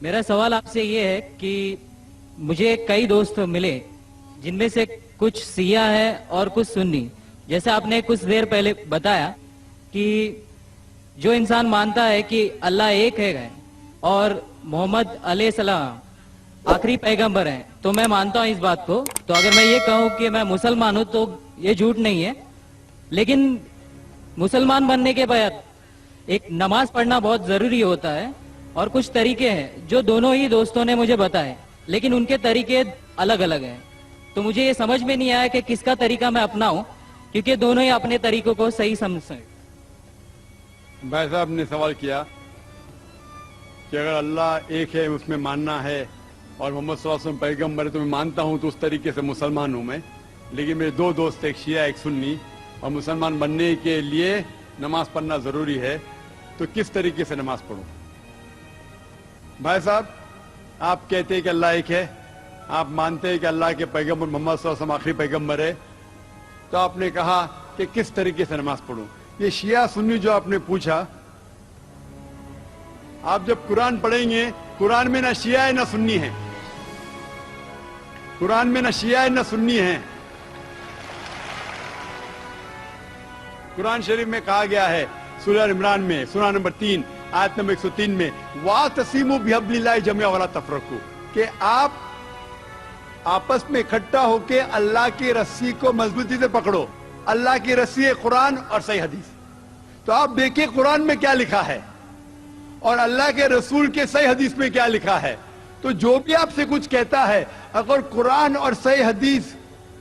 میرا سوال آپ سے یہ ہے کہ مجھے کئی دوست ملے جن میں سے کچھ سیاہ ہے اور کچھ سنی. جیسے آپ نے کچھ دیر پہلے بتایا کہ جو انسان مانتا ہے کہ اللہ ایک ہے اور محمد علیہ السلام آخری پیغمبر ہیں تو میں مانتا ہوں اس بات کو. تو اگر میں یہ کہوں کہ میں مسلمان ہوں تو یہ جھوٹ نہیں ہے. لیکن مسلمان بننے کے بعد ایک نماز پڑھنا بہت ضروری ہوتا ہے اور کچھ طریقے ہیں جو دونوں ہی دوستوں نے مجھے بتائے لیکن ان کے طریقے الگ الگ ہیں. تو مجھے یہ سمجھ میں نہیں آیا کہ کس کا طریقہ میں اپناؤں کیونکہ دونوں ہی اپنے طریقوں کو صحیح سمجھیں. بھائی صاحب نے سوال کیا کہ اگر اللہ ایک ہے اس میں ماننا ہے اور محمد صلی اللہ علیہ وسلم پیغمبر ہے تو میں مانتا ہوں تو اس طریقے سے مسلمان ہوں میں. لیکن میرے دو دوست ایک شیعہ ایک سنی اور مسلمان بننے کے لیے نماز پڑھنا ضروری ہے تو کس طریقے سے نماز پڑھوں؟ بھائی صاحب آپ کہتے ہیں کہ اللہ ایک ہے, آپ مانتے ہیں کہ اللہ کے پیغمبر محمد صلی اللہ علیہ وسلم آخری پیغمبر ہے, تو آپ نے کہا کہ کس طریقے سے نماز پڑھوں. یہ شیعہ سنی جو آپ نے پوچھا, آپ جب قرآن پڑھیں گے قرآن میں نہ شیعہ ہے نہ سنی ہے, قرآن میں نہ شیعہ ہے نہ سنی ہے. قرآن شریف میں کہا گیا ہے سورہ عمران میں سورہ نمبر 3 آیت نمبر 103 میں وَاعْتَصِمُوا بِحَبْلِ اللَّهِ جَمِيعًا وَلَا تَفَرَّقُوا, کہ آپ آپس میں اکٹھا ہو کے اللہ کی رسی کو مضبوطی سے پکڑو. اللہ کی رسی ہے قرآن اور صحیح حدیث. تو آپ دیکھیں قرآن میں کیا لکھا ہے اور اللہ کے رسول کے صحیح حدیث میں کیا لکھا ہے. تو جو بھی آپ سے کچھ کہتا ہے اگر قرآن اور صحیح حدیث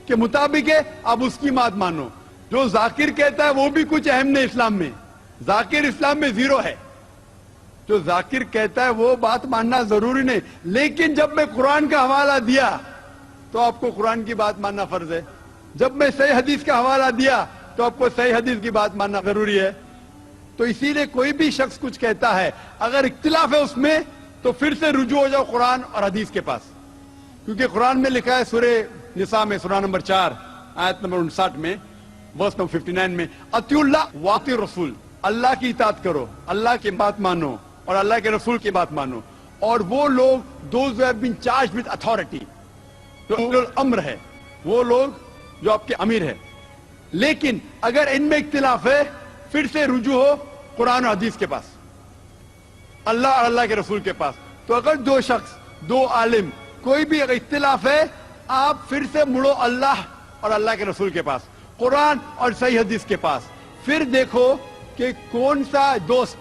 کے مطابق ہے آپ اس کی بات مانو. جو ذاکر کہتا ہے وہ بھی کچھ اہم نہیں اسلام میں, ذاکر اسلام میں زیرو ہے. جو ذاکر کہتا ہے وہ بات ماننا ضروری نہیں, لیکن جب میں قرآن کا حوالہ دیا تو آپ کو قرآن کی بات ماننا فرض ہے. جب میں صحیح حدیث کا حوالہ دیا تو آپ کو صحیح حدیث کی بات ماننا ضروری ہے. تو اسی لیے کوئی بھی شخص کچھ کہتا ہے اگر اختلاف ہے اس میں تو پھر سے رجوع ہو جاؤ قرآن اور حدیث کے پاس, کیونکہ قرآن میں لکھا ہے سورہ نساء میں سورہ نمبر 4 آیت نمبر 59 میں ورس نمبر 59 میں اطیعوا اللہ واطیعوا الرسول, اللہ کی اطاعت کرو, اللہ کی بات مانو اور اللہ کے رسول کی بات مانو. اور وہ لوگ those who have been charged with authority, جو الامر ہے, وہ لوگ جو آپ کے امیر ہے. لیکن اگر ان میں اختلاف ہے پھر سے رجوع ہو قرآن اور حدیث کے پاس, اللہ اور اللہ کے رسول کے پاس. تو اگر دو شخص دو عالم کوئی بھی اگر اختلاف ہے آپ پھر سے مڑو اللہ اور اللہ کے رسول کے پاس, قرآن اور صحیح حدیث کے پاس. پھر دیکھو کہ کون سا دوست,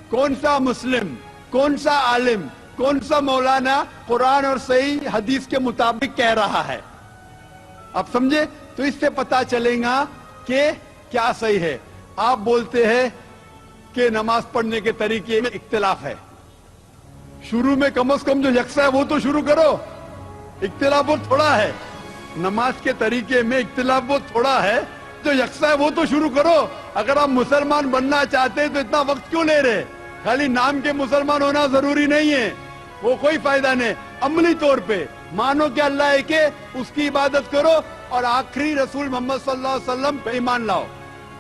کون سا مسلم, کون سا عالم, کون سا مولانا قرآن اور صحیح حدیث کے مطابق کہہ رہا ہے. آپ سمجھے؟ تو اس سے پتا چلے گا کہ کیا صحیح ہے. آپ بولتے ہیں کہ نماز پڑھنے کے طریقے میں اختلاف ہے, شروع میں کم از کم جو یکساں ہے وہ تو شروع کرو. اختلاف بہت تھوڑا ہے, نماز کے طریقے میں اختلاف بہت تھوڑا ہے, جو یکساں ہے وہ تو شروع کرو. اگر آپ مسلمان بننا چاہتے ہیں تو اتنا وقت کیوں لے رہے؟ خالی نام کے مسلمان ہونا ضروری نہیں ہے, وہ کوئی فائدہ نہیں. عملی طور پہ مانو کہ اللہ ایک ہے, اس کی عبادت کرو اور آخری رسول محمد صلی اللہ علیہ وسلم پہ ایمان لاؤ.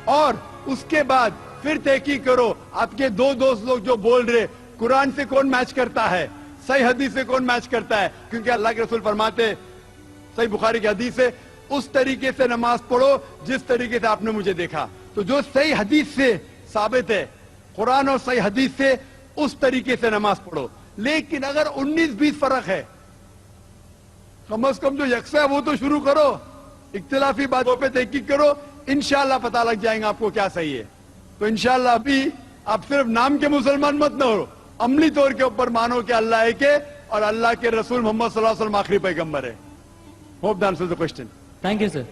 اور اس کے بعد پھر تحقیق کرو آپ کے دو دوست لوگ جو بول رہے قرآن سے کون میچ کرتا ہے, صحیح حدیث سے کون میچ کرتا ہے. کیونکہ اللہ کے رسول فرماتے, صحیح بخاری کی حدیث ہے, اس طریقے سے نماز پڑھو جس طریقے سے آپ نے مجھے دیکھا. تو جو صحیح حدیث سے ثابت ہے, قرآن اور صحیح حدیث سے, اس طریقے سے نماز پڑھو. لیکن اگر 19-20 فرق ہے, کم از کم جو یکساں ہے وہ تو شروع کرو. اختلافی باتوں پہ تحقیق کرو, انشاءاللہ پتہ لگ جائیں گا آپ کو کیا صحیح ہے. تو انشاءاللہ ابھی آپ صرف نام کے مسلمان مت نہ ہو, عملی طور کے اوپر مانو کہ اللہ ایک ہے اور اللہ کے رسول محمد صلی اللہ علیہ وسلم آخری پیغمبر ہے. Hope that answers the question. Thank you, sir.